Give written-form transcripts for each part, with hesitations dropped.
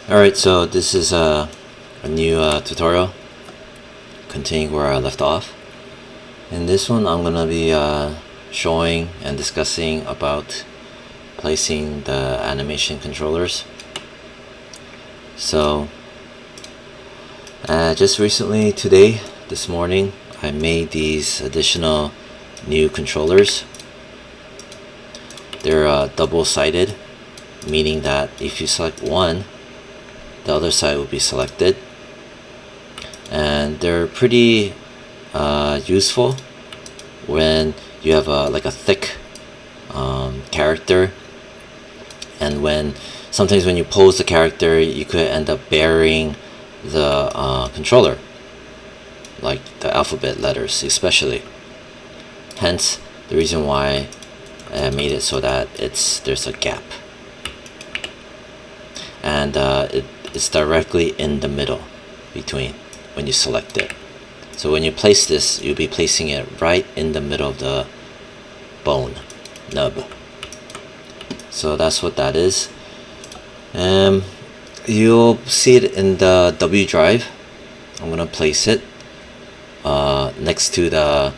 Alright, so this is a new tutorial continuing where I left off. In this one I'm gonna be showing and discussing about placing the animation controllers. So just recently, this morning, I made these additional new controllers. They're double-sided, meaning that if you select one, the other side will be selected, and they're pretty useful when you have like a thick character, and sometimes when you pose the character, you could end up burying the controller, like the alphabet letters especially. Hence the reason why I made it so that there's a gap, and it's directly in the middle between when you select it. So when you place this, you'll be placing it right in the middle of the bone nub. So that's what that is. You'll see it in the W drive. I'm gonna place it next to the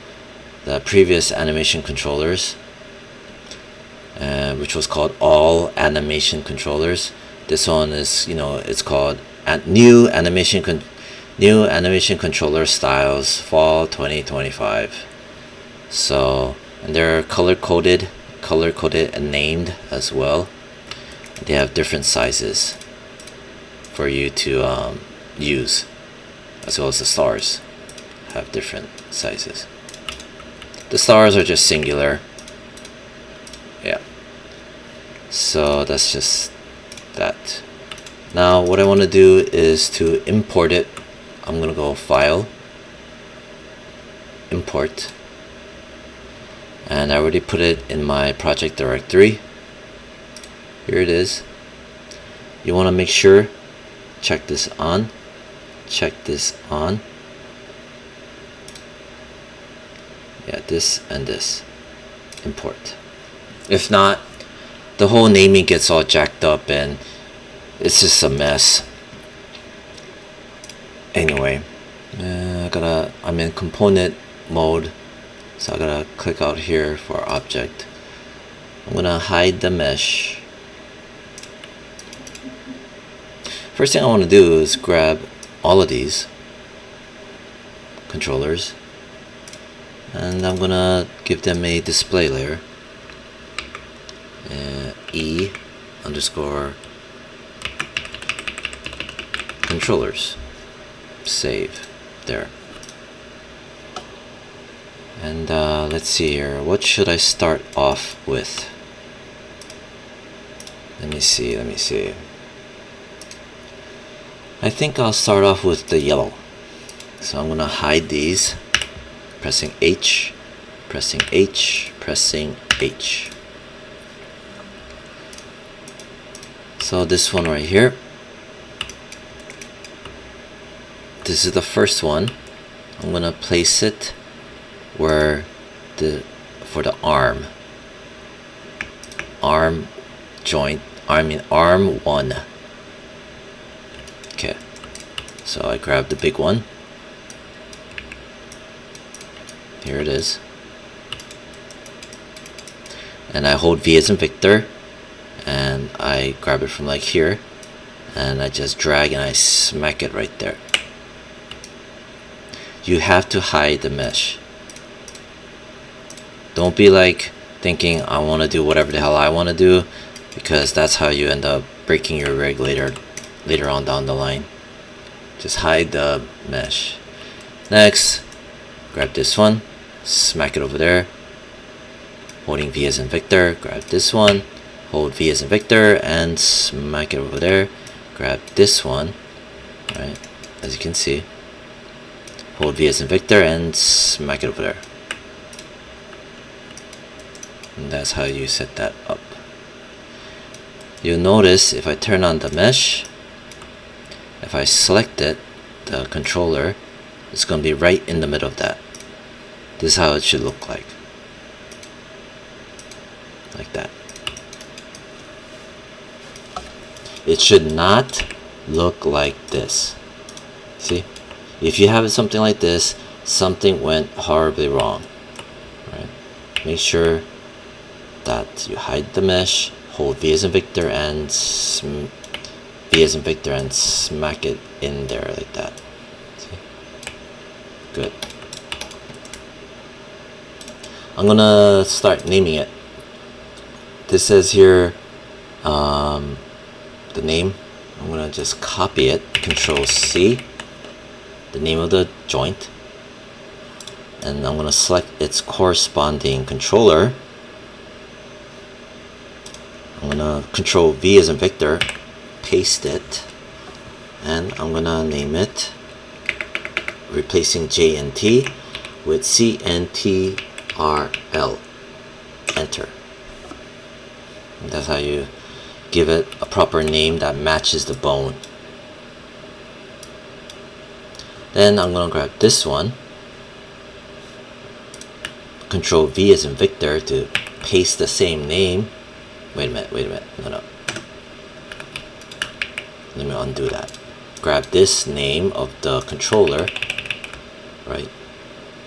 previous animation controllers, which was called all animation controllers. This one is, it's called new animation controller styles fall 2025. So, and they're color coded and named as well. They have different sizes for you to use, as well as the stars have different sizes. The stars are just singular. Yeah. So that's just that. Now what I want to do is to import it. I'm gonna go File, Import, and I already put it in my project directory. Here it is. You want to make sure, check this on, yeah, this and this, import. If not, the whole naming gets all jacked up and it's just a mess. Anyway, I'm in component mode, so I gotta click out here for object. I'm gonna hide the mesh. First thing I want to do is grab all of these controllers, and I'm gonna give them a display layer. E underscore controllers. Save there. And let's see here. What should I start off with? Let me see. I think I'll start off with the yellow. So I'm gonna hide these. Pressing H, pressing H, pressing H. So this one right here. This is the first one. I'm gonna place it where for the arm joint, arm 1. Okay, so I grab the big one. Here it is, and I hold V as in Victor, and I grab it from like here, and I just drag and I smack it right there. You have to hide the mesh. Don't be like thinking I want to do whatever the hell I want to do, because that's how you end up breaking your rig later on down the line. Just hide the mesh. Next, grab this one, smack it over there, holding V as in Victor. Grab this one, hold V as in Victor, and smack it over there. Grab this one, right, as you can see, hold V as in Victor and smack it over there. And that's how you set that up. You'll notice if I turn on the mesh, if I select it, the controller, it's going to be right in the middle of that. This is how it should look like that. It should not look like this. See, if you have it something like this, something went horribly wrong, right? Make sure that you hide the mesh, hold V as in Victor and V as in Victor and smack it in there like that. See? Good. I'm gonna start naming it. This says here the name. I'm gonna just copy it, Control C, the name of the joint, and I'm gonna select its corresponding controller. I'm gonna Control V as in Victor, paste it, and I'm gonna name it, replacing J and T with CNTRL. Enter. And that's how you give it a proper name that matches the bone. Then I'm gonna grab this one, Control V as in Victor to paste the same name. Wait a minute, no. Let me undo that. Grab this name of the controller, right?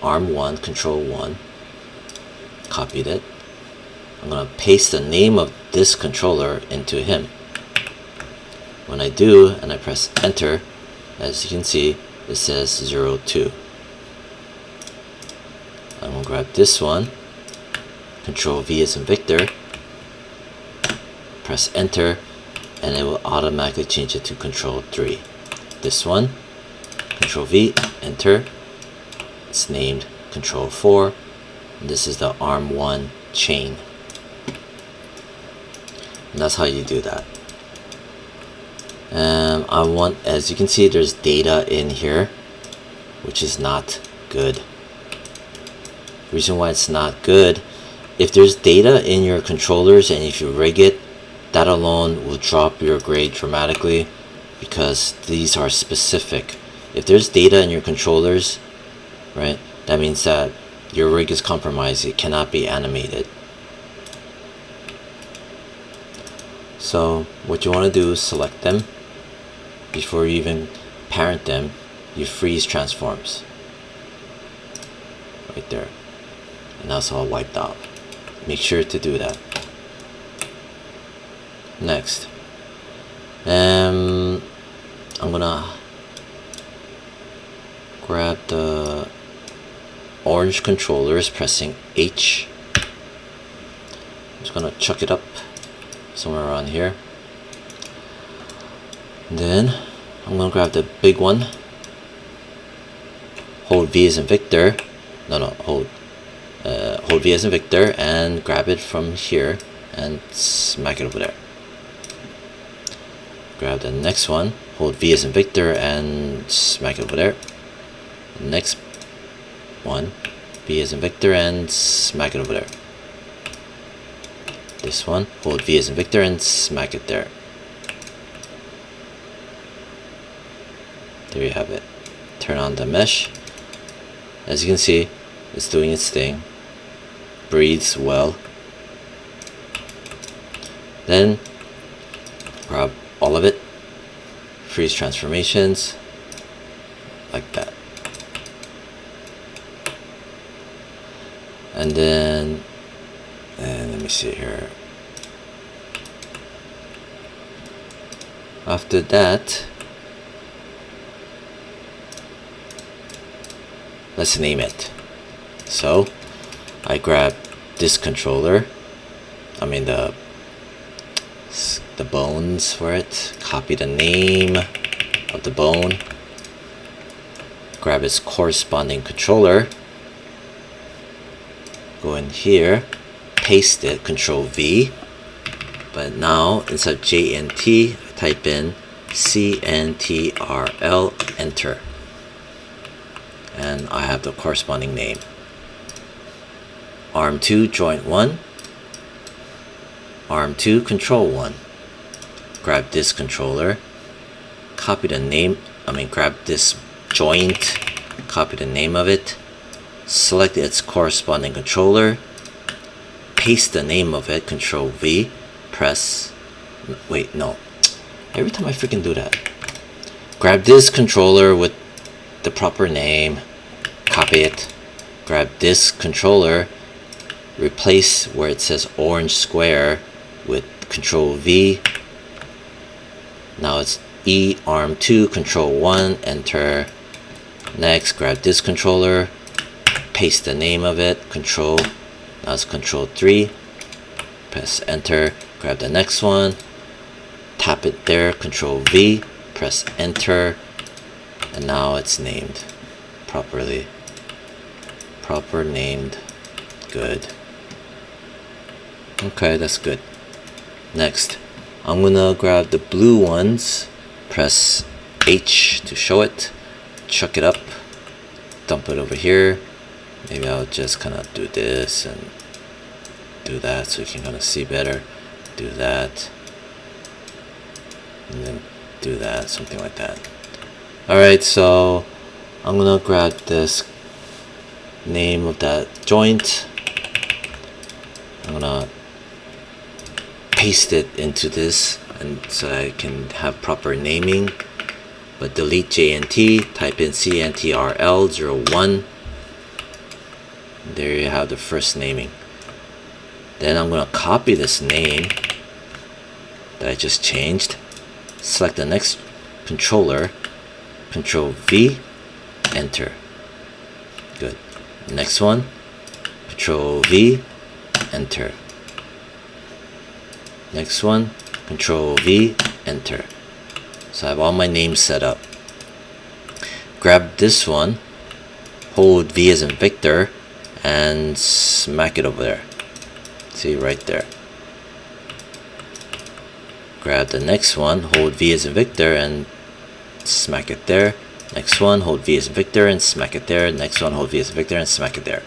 ARM1, Control 1, copied it. I'm gonna paste the name of this controller into him. When I do, and I press enter, as you can see, it says 02. I'm gonna grab this one, Control V as in Victor, press enter, and it will automatically change it to Control 3. This one, Control V, enter, it's named Control 4, and this is the ARM1 chain. And that's how you do that. I want, as you can see, there's data in here, which is not good. The reason why it's not good, if there's data in your controllers and if you rig it, that alone will drop your grade dramatically, because these are specific. If there's data in your controllers, right, that means that your rig is compromised. It cannot be animated. So what you want to do is select them. Before you even parent them, you freeze transforms right there, and that's all wiped out. Make sure to do that. Next, I'm gonna grab the orange controllers, pressing H. I'm just gonna chuck it up somewhere around here. And then I'm gonna grab the big one, hold V as in Victor, hold V as in Victor and grab it from here and smack it over there. Grab the next one, hold V as in Victor and smack it over there. Next one, V as in Victor and smack it over there. This one, hold V as in Victor and smack it there. There you have it. Turn on the mesh. As you can see, it's doing its thing. Breathes well. Then grab all of it. Freeze transformations. Like that. And then, let me see here. After that, let's name it. So I grab this controller, the bones for it, copy the name of the bone, grab its corresponding controller, go in here, paste it, Control V, but now instead of J and T, type in CNTRL, enter, and I have the corresponding name. ARM2 joint 1, ARM2 control 1. Grab this controller, copy the name, grab this joint, copy the name of it, select its corresponding controller, paste the name of it, Control V, press, wait, no, every time I freaking do that, grab this controller with the proper name, copy it, grab this controller, replace where it says orange square with Control V. Now it's E arm 2, Control 1, enter. Next, grab this controller, paste the name of it, Control, now it's Control 3, press enter, grab the next one, tap it there, Control V, press enter, and now it's named properly. Proper named. Good. Okay, that's good. Next, I'm gonna grab the blue ones, press H to show it, chuck it up, dump it over here. Maybe I'll just kind of do this and do that so you can kind of see better. Do that, and then do that, something like that. Alright, so I'm gonna grab this name of that joint. I'm gonna paste it into this, and so I can have proper naming. But delete JNT, type in CNTRL01. There you have the first naming. Then I'm gonna copy this name that I just changed, select the next controller, Control V, enter. Good. Next one, Control V, enter. Next one, Control V, enter. So I have all my names set up. Grab this one, hold V as in Victor, and smack it over there. See, right there. Grab the next one, hold V as in Victor, and smack it there. Next one, hold V as in Victor, and smack it there. Next one, hold V as in Victor, and smack it there.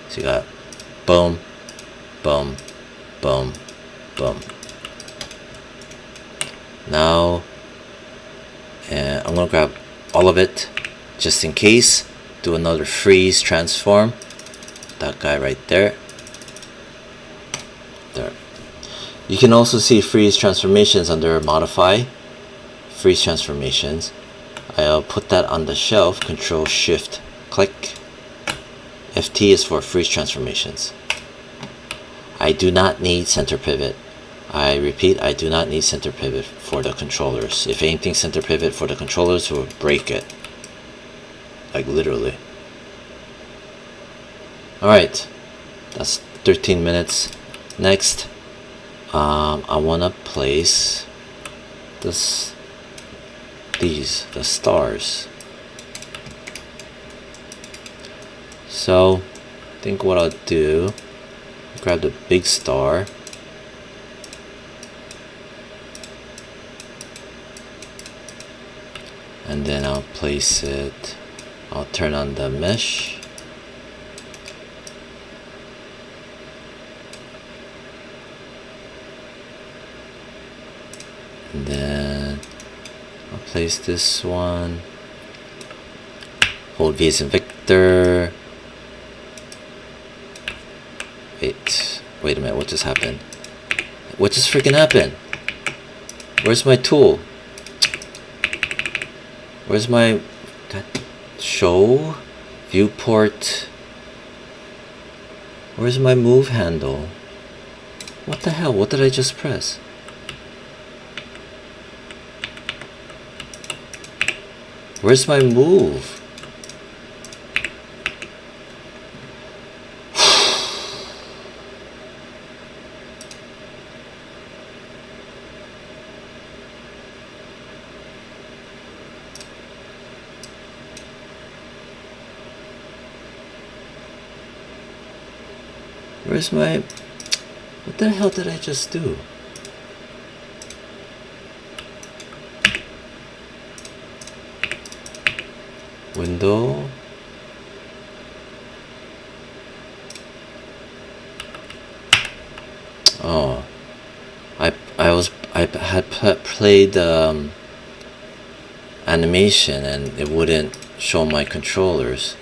So you got boom, boom, boom, boom. Now, I'm gonna grab all of it just in case. Do another freeze transform. That guy right there. There. You can also see freeze transformations under modify. Freeze transformations. I'll put that on the shelf. Control Shift click. FT is for freeze transformations. I do not need center pivot. I repeat, I do not need center pivot for the controllers. If anything, center pivot for the controllers will break it. Like literally. Alright, that's 13 minutes. Next, I want to place the stars. So, I think what I'll do, grab the big star. And then I'll place it, I'll turn on the mesh. And then I'll place this one, hold V as in Victor. Wait a minute, what just happened? What just freaking happened? Where's my tool? Where's my show viewport? Where's my move handle? What the hell? What did I just press? Where's my move? Where's my... What the hell did I just do? Window. Oh, I had played animation and it wouldn't show my controllers.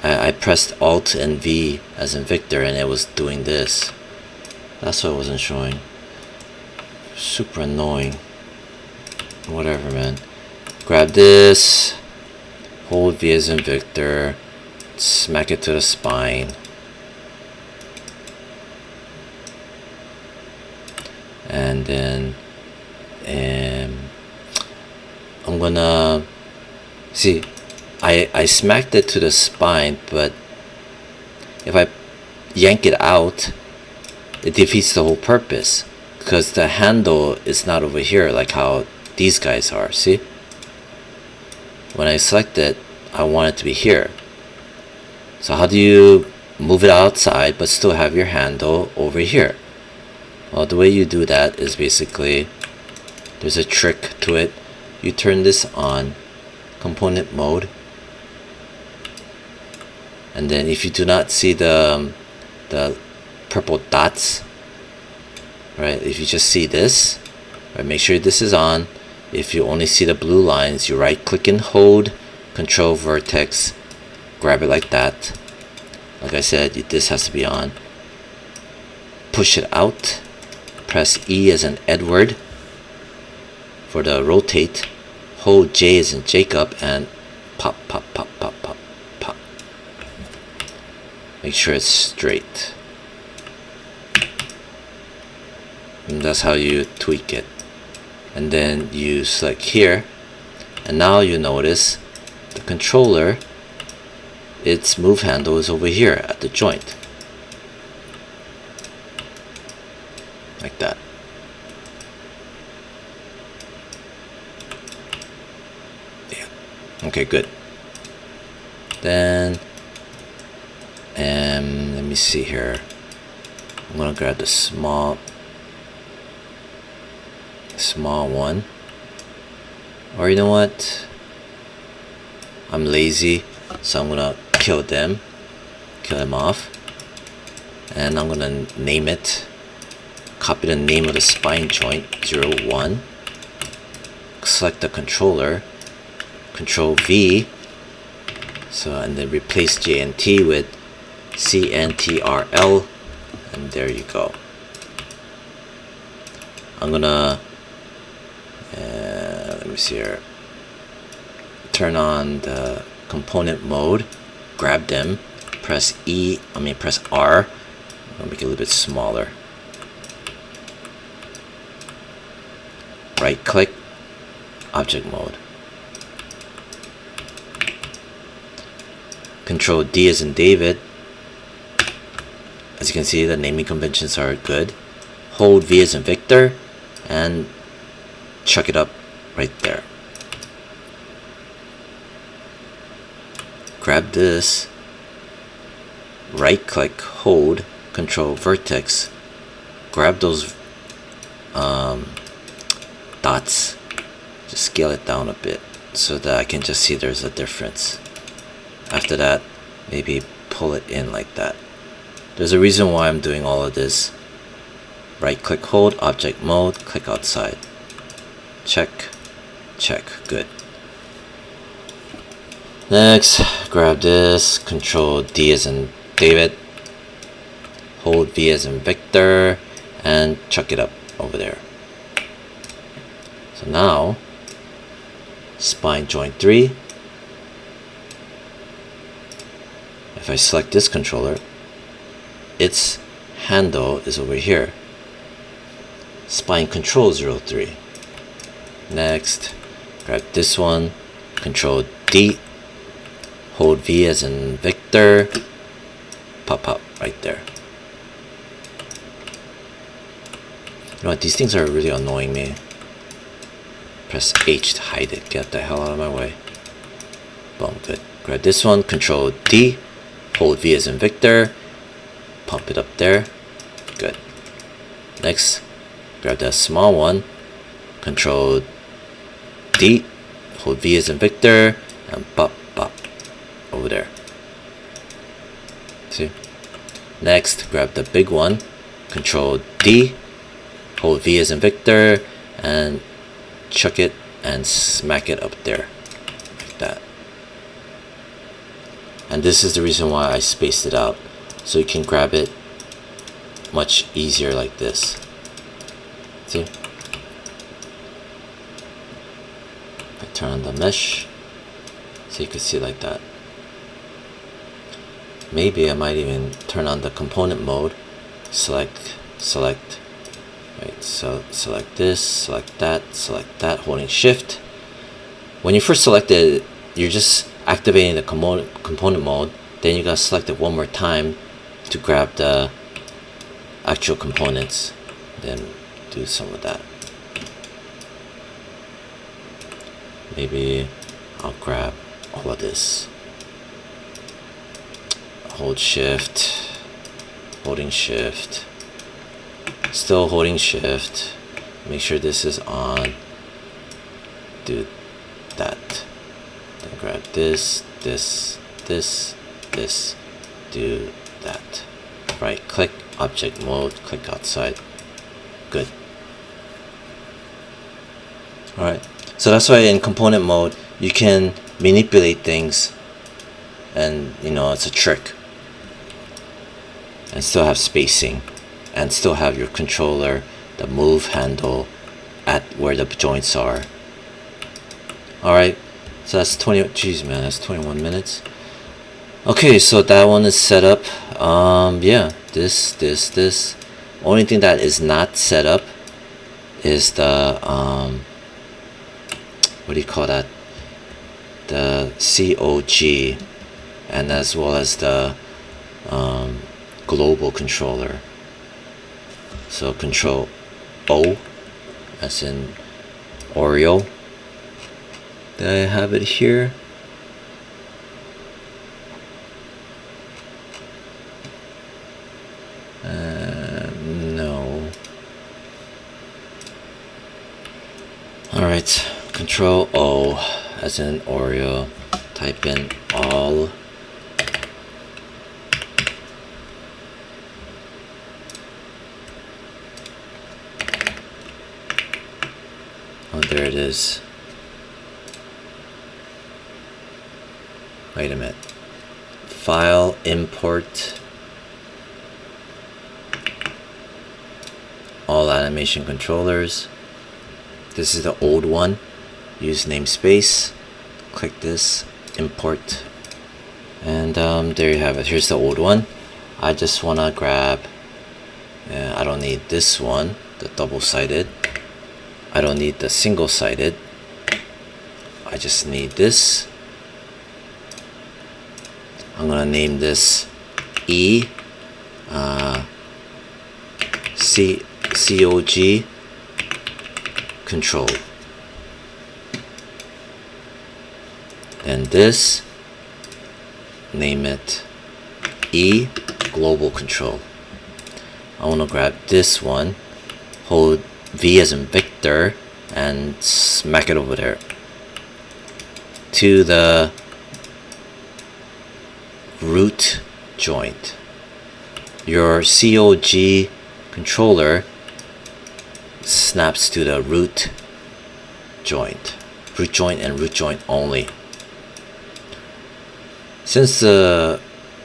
I pressed Alt and V as in Victor and it was doing this. That's why it wasn't showing. Super annoying. Whatever, man. grab this, hold V as in Victor, smack it to the spine, and then I'm gonna see, I smacked it to the spine, but if I yank it out, it defeats the whole purpose, because the handle is not over here like how these guys are. See, when I select it, I want it to be here. So how do you move it outside but still have your handle over here? Well, the way you do that is basically, there's a trick to it. You turn this on, component mode, and then if you do not see the purple dots, right, if you just see this, right, make sure this is on. If you only see the blue lines, you right click and hold, control vertex, grab it like that. Like I said, this has to be on. Push it out, press E as in Edward for the rotate, hold J as in Jacob, and pop, pop, pop, pop, pop, pop. Make sure it's straight. And that's how you tweak it. And then you select here, and now you notice the controller, its move handle is over here at the joint, like that. Yeah. Okay, good. Then let me see here. I'm gonna grab the small one, or you know what, I'm lazy, so I'm gonna kill them off, and I'm gonna name it, copy the name of the spine joint, 01, select the controller, control V, so, and then replace JNT with CNTRL, and there you go. I'm gonna let me see here, turn on the component mode, grab them, press R, I'll make it a little bit smaller, right click, object mode, control D as in David. As you can see, the naming conventions are good. Hold V as in Victor, and chuck it up right there. Grab this, right click, hold, control vertex, grab those dots, just scale it down a bit so that I can just see there's a difference. After that, maybe pull it in like that. There's a reason why I'm doing all of this. Right click, hold, object mode, click outside. Check, check, good. Next, grab this, control D as in David, hold V as in Victor, and chuck it up over there. So now, spine joint 3. If I select this controller, its handle is over here. Spine control 03. Next, grab this one, control D, hold V as in Victor, pop up right there. You know what, these things are really annoying me. Press H to hide it, get the hell out of my way. Boom, good. Grab this one, control D, hold V as in Victor, pump it up there, good. Next, grab that small one, control D, hold V as in Victor, and pop, pop, over there. See? Next, grab the big one, control D, hold V as in Victor, and chuck it and smack it up there, like that. And this is the reason why I spaced it out, so you can grab it much easier like this. See? I turn on the mesh so you can see like that. Maybe I might even turn on the component mode. Select, right, so select this, select that, holding shift. When you first select it, you're just activating the component mode. Then you gotta select it one more time to grab the actual components. Then do some of that. Maybe I'll grab all of this. Hold shift, holding shift, still holding shift. Make sure this is on. Do that. Then grab this, do that. Right click, object mode, click outside. Good. Alright, so that's why in component mode you can manipulate things, and you know, it's a trick, and still have spacing, and still have your controller, the move handle at where the joints are. Alright, so that's 20, geez man, that's 21 minutes. Okay, so that one is set up. Yeah, this. Only thing that is not set up is the, what do you call that? The COG, and as well as the global controller. So control O, as in Oreo. Did I have it here? No. Alright, control O, as in Oreo. Type in all. Oh, there it is. Wait a minute. File, import, all animation controllers. This is the old one. Use namespace. Click this, import, and there you have it. Here's the old one. I just wanna grab. I don't need this one, the double-sided. I don't need the single-sided. I just need this. I'm gonna name this E COG control. And this, name it E global control. I want to grab this one, hold V as in Victor, and smack it over there to the root joint. Your COG controller snaps to the root joint and root joint only. Since the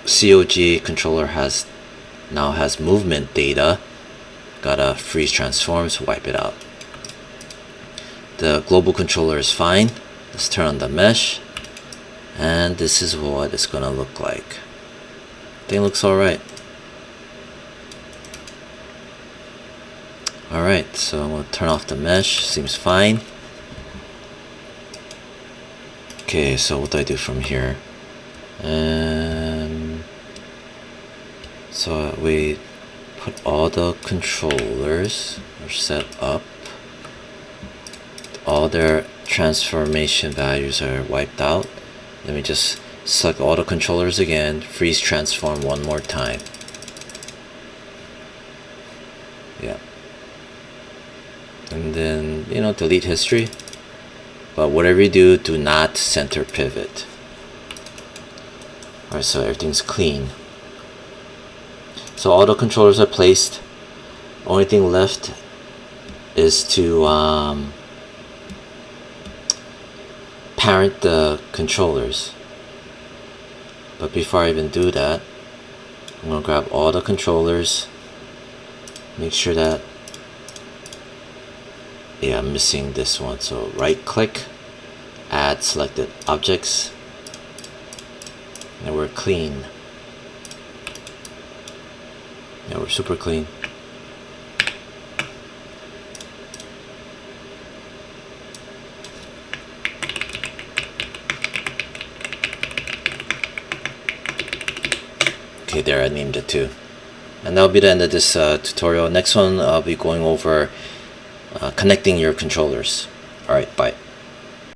COG controller now has movement data, gotta freeze transforms, wipe it out. The global controller is fine. Let's turn on the mesh, and this is what it's gonna look like. Thing looks alright. Alright, so I'm gonna turn off the mesh. Seems fine. Okay, so what do I do from here? So we put all the controllers are set up. All their transformation values are wiped out. Let me just select all the controllers again, freeze transform one more time. Yeah. And then, you know, delete history. But whatever you do, do not center pivot. Alright, so everything's clean. So all the controllers are placed. Only thing left is to parent the controllers. But before I even do that, I'm going to grab all the controllers. Make sure that, yeah, I'm missing this one. So right click, add selected objects, and we're clean. Yeah, we're super clean. Okay, there, I named it too. And that'll be the end of this tutorial. Next one, I'll be going over connecting your controllers. Alright, bye.